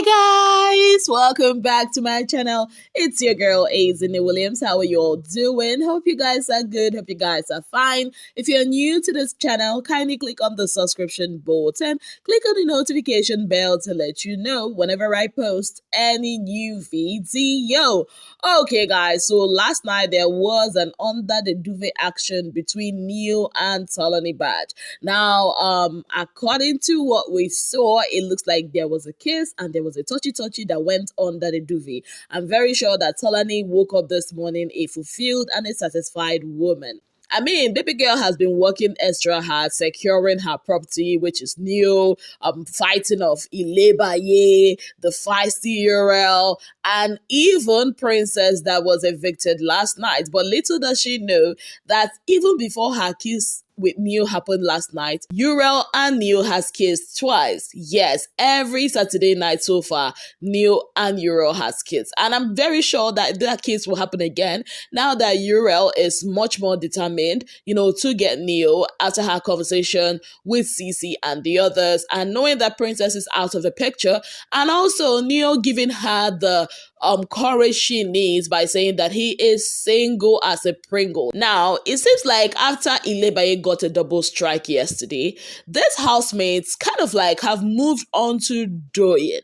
Hi guys, welcome back to my channel. It's your girl Azine Williams. How are you all doing? Hope you guys are good. Hope you guys are fine. If you're new to this channel, kindly click on the subscription button. Click on the notification bell to let you know whenever I post any new video. Okay guys, so last night there was an under the duvet action between Neil and Tolanibaj. Now, according to what we saw, it looks like there was a kiss and there was a touchy that went under the duvet. I'm very sure that Tolani woke up this morning a fulfilled and a satisfied woman. I mean, baby girl has been working extra hard, securing her property, which is new, fighting off Ilebaye, the feisty URL, and even Princess that was evicted last night. But little does she know that even before her kiss with Neil happened last night, Uriel and Neil has kissed twice. Yes, every Saturday night so far, Neil and Uriel has kissed. And I'm very sure that that kiss will happen again now that Uriel is much more determined, to get Neil after her conversation with Cece and the others, and knowing that Princess is out of the picture, and also Neil giving her the courage she needs by saying that he is single as a Pringle. Now, it seems like after Ilebaye got a double strike yesterday, these housemates kind of like have moved on to Doyin.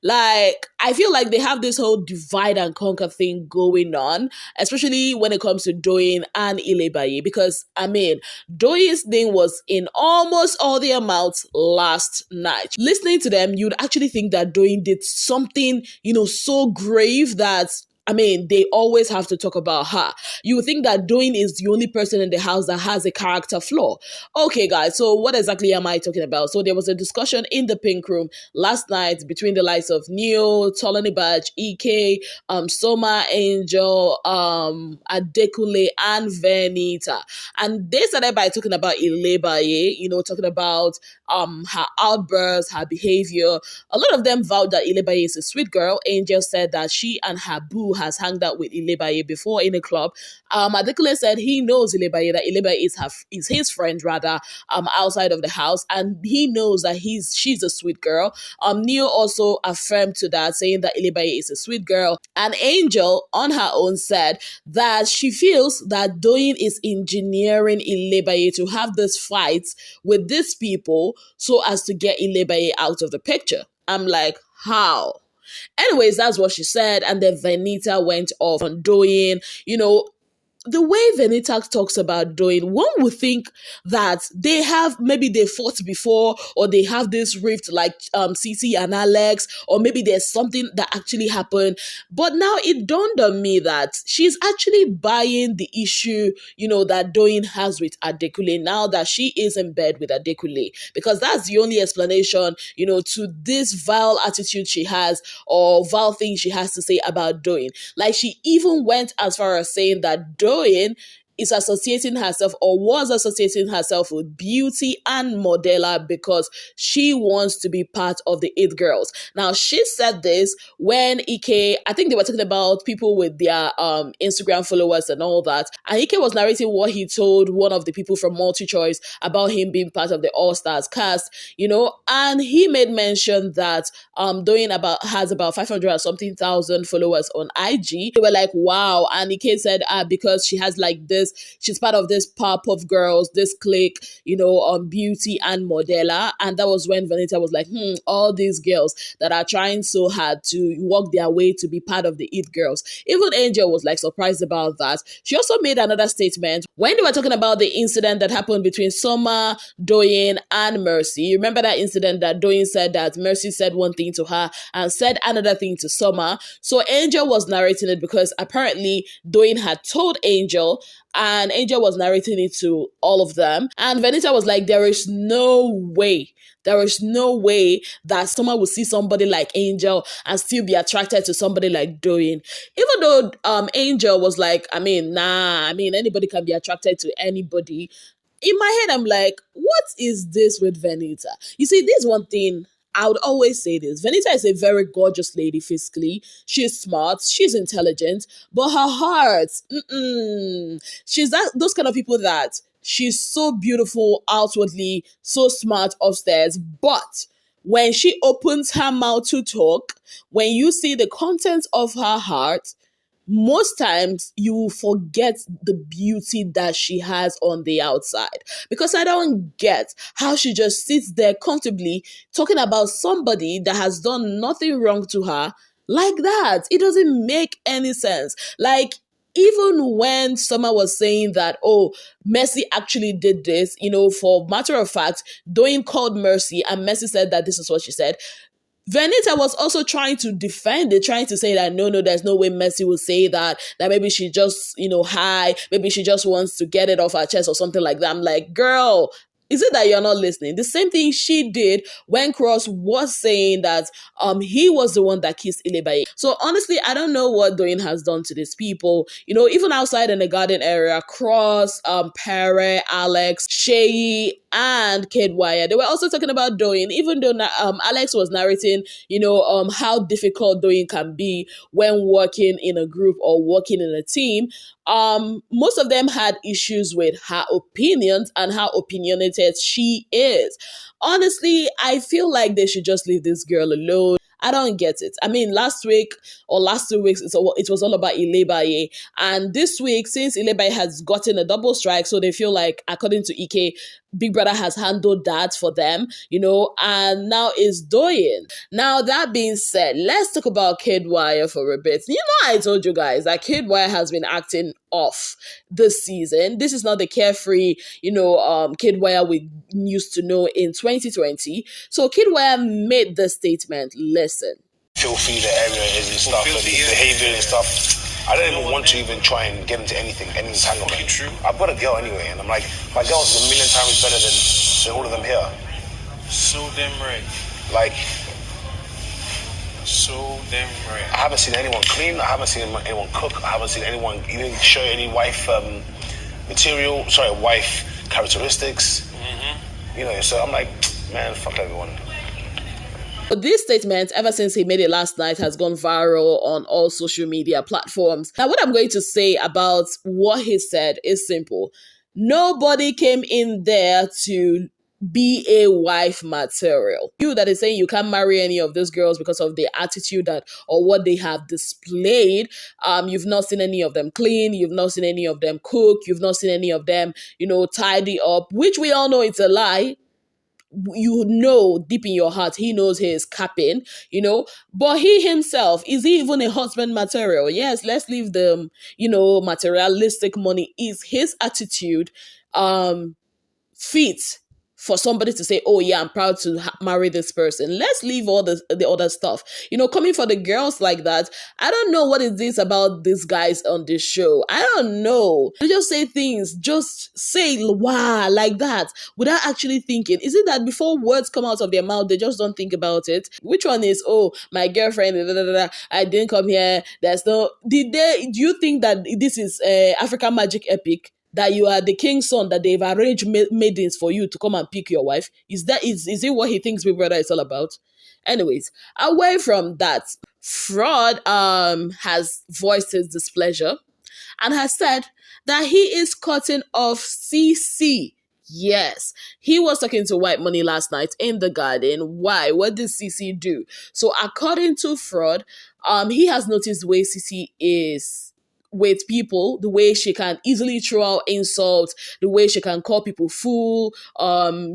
Like, I feel like they have this whole divide and conquer thing going on, especially when it comes to Doyin and Ilebaye, because, I mean, Doyin's thing was in almost all the amounts last night. Listening to them, you'd actually think that Doyin did something, so great that, they always have to talk about her. You would think that Doyin is the only person in the house that has a character flaw. Okay, guys, so what exactly am I talking about? So there was a discussion in the pink room last night between the likes of Neil, Tolanibaj, EK, Soma, Angel, Adekunle, and Venita. And they started by talking about Ilebaye, talking about her outbursts, her behavior. A lot of them vowed that Ilebaye is a sweet girl. Angel said that she and her boo has hanged out with Ilebaye before in a club. Adekunle said he knows Ilebaye, that Ilebaye is his friend rather, outside of the house, and he knows that she's a sweet girl. Neil also affirmed to that, saying that Ilebaye is a sweet girl. And Angel, on her own, said that she feels that Doyin is engineering Ilebaye to have this fight with these people so as to get Ilebaye out of the picture. I'm like, how? Anyways, that's what she said. And then Venita went off on Doyin. The way Venita talks about Doyin, one would think that maybe they fought before, or they have this rift like Cece and Alex, or maybe there's something that actually happened. But now it dawned on me that she's actually buying the issue, that Doyin has with Adekunle now that she is in bed with Adekunle, because that's the only explanation, to this vile attitude she has, or vile thing she has to say about Doyin. Like, she even went as far as saying that Doyin is associating herself, or was associating herself, with Beauty and Modella because she wants to be part of the It Girls. Now, she said this when Ike, I think they were talking about people with their Instagram followers and all that, and Ike was narrating what he told one of the people from MultiChoice about him being part of the All Stars cast, and he made mention that Doyin has about 500 or something thousand followers on IG. They were like, wow. And Ike said, because she has like this, she's part of this Powerpuff Girls, this clique, on Beauty and Modella. And that was when Venita was like, all these girls that are trying so hard to work their way to be part of the It Girls. Even Angel was like surprised about that. She also made another statement when they were talking about the incident that happened between Soma, Doyin, and Mercy. You remember that incident that Doyin said that Mercy said one thing to her and said another thing to Soma. So Angel was narrating it because apparently Doyin had told Angel, and Angel was narrating it to all of them. And Venita was like, there is no way that someone would see somebody like Angel and still be attracted to somebody like Doyin. Even though Angel was like, anybody can be attracted to anybody. In my head, I'm like, what is this with Venita? You see, this one thing I would always say this. Venita is a very gorgeous lady physically. She's smart. She's intelligent. But her heart, she's those kind of people that she's so beautiful outwardly, so smart upstairs, but when she opens her mouth to talk, when you see the contents of her heart, most times you will forget the beauty that she has on the outside. Because I don't get how she just sits there comfortably talking about somebody that has done nothing wrong to her like that. It doesn't make any sense. Like, even when someone was saying that, oh, Mercy actually did this, for matter of fact, Doyin called Mercy and Mercy said that this is what she said. Venita was also trying to defend it, trying to say that no, there's no way Mercy will say that maybe she just, high, maybe she just wants to get it off her chest or something like that. I'm like, girl, is it that you're not listening? The same thing she did when Cross was saying that he was the one that kissed Ilebaye. So honestly, I don't know what Doyin has done to these people. Even outside in the garden area, Cross, Pere, Alex, Shay, and Kiddwaya, they were also talking about Doyin, even though Alex was narrating, how difficult Doyin can be when working in a group or working in a team. Most of them had issues with her opinions and how opinionated she is. Honestly, I feel like they should just leave this girl alone. I don't get it. I mean, last week or last 2 weeks, it was all about Ilebaye. And this week, since Ilebaye has gotten a double strike, so they feel like, according to Ike, Big Brother has handled that for them, and now it's Doyin. Now, that being said, let's talk about Kiddwaya for a bit. I told you guys that Kiddwaya has been acting off this season. This is not the carefree, Kiddwaya we used to know in 2020. So Kiddwaya made the statement, listen. Filthy the area is and stuff, and behavior and stuff. I don't even want to even try and get into any entanglement. True. I've got a girl anyway, and I'm like, my girl's a million times better than all of them here. So damn right. Like, so damn right. I haven't seen anyone clean. I haven't seen anyone cook. I haven't seen anyone even show any wife wife characteristics. Mm-hmm. So I'm like, man, fuck everyone. This statement, ever since he made it last night, has gone viral on all social media platforms. Now, what I'm going to say about what he said is simple. Nobody came in there to be a wife material. You that is saying you can't marry any of those girls because of the attitude or what they have displayed. You've not seen any of them clean. You've not seen any of them cook. You've not seen any of them, tidy up, which we all know it's a lie. Deep in your heart, he knows he is capping, but he himself, is he even a husband material? Yes, let's leave the, materialistic money. Is his attitude fit for somebody to say, oh yeah, I'm proud to marry this person? Let's leave all the other stuff. Coming for the girls like that, I don't know what is this about these guys on this show. I don't know. They just say things, just say wow like that without actually thinking. Is it that before words come out of their mouth, they just don't think about it? Which one is, oh, my girlfriend, I didn't come here. There's no, do you think that this is African Magic Epic? That you are the king's son, that they've arranged maidens for you to come and pick your wife? Is it what he thinks Big Brother is all about? Anyways, away from that, Fraud has voiced his displeasure and has said that he is cutting off CC. Yes, he was talking to White Money last night in the garden. Why? What did CC do? So according to Fraud, he has noticed the way CC is with people, the way she can easily throw out insults, the way she can call people fool,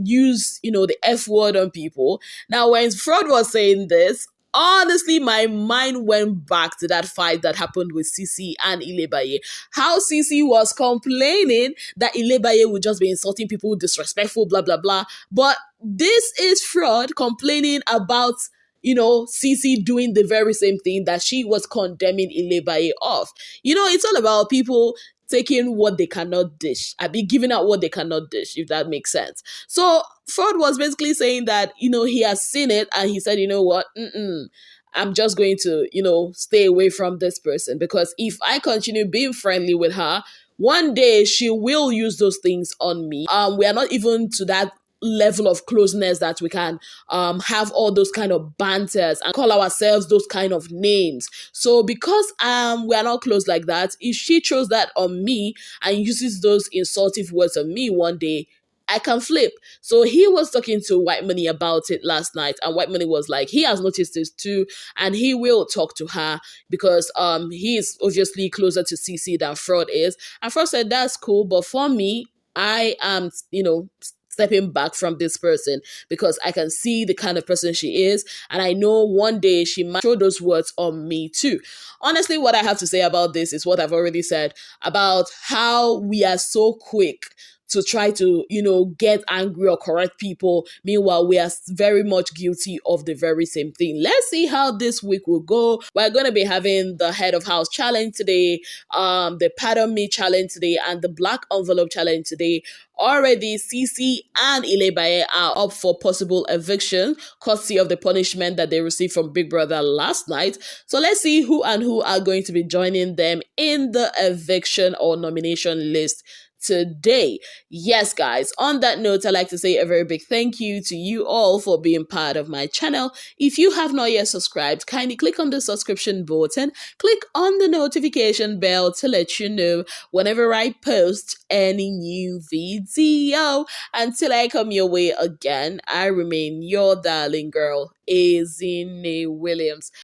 use, the F word on people. Now, when Fraud was saying this, honestly, my mind went back to that fight that happened with Sisi and Ilebaye. How Sisi was complaining that Ilebaye would just be insulting people, disrespectful, blah, blah, blah. But this is Fraud complaining about Sisi doing the very same thing that she was condemning Ilebaye of. It's all about people taking what they cannot dish. Giving out what they cannot dish, if that makes sense. So Fraud was basically saying that, he has seen it and he said, you know what, I'm just going to, stay away from this person, because if I continue being friendly with her, one day she will use those things on me. We are not even to that level of closeness that we can have all those kind of banters and call ourselves those kind of names. So because we are not close like that, if she throws that on me and uses those insultive words on me one day, I can flip. So he was talking to White Money about it last night, and White Money was like, he has noticed this too, and he will talk to her because he is obviously closer to CC than Fraud is. And Fraud said, that's cool, but for me, I am, stepping back from this person because I can see the kind of person she is, and I know one day she might throw those words on me too. Honestly, what I have to say about this is what I've already said about how we are so quick to try to, get angry or correct people. Meanwhile, we are very much guilty of the very same thing. Let's see how this week will go. We're going to be having the Head of House challenge today, the Pardon Me challenge today, and the Black Envelope challenge today. Already, Cece and Ilebaye are up for possible eviction, courtesy of the punishment that they received from Big Brother last night. So let's see who and who are going to be joining them in the eviction or nomination list today. Yes, guys, on that note, I'd like to say a very big thank you to you all for being part of my channel. If you have not yet subscribed, kindly click on the subscription button, click on the notification bell to let you know whenever I post any new video. Until I come your way again, I remain your darling girl, Azine Williams.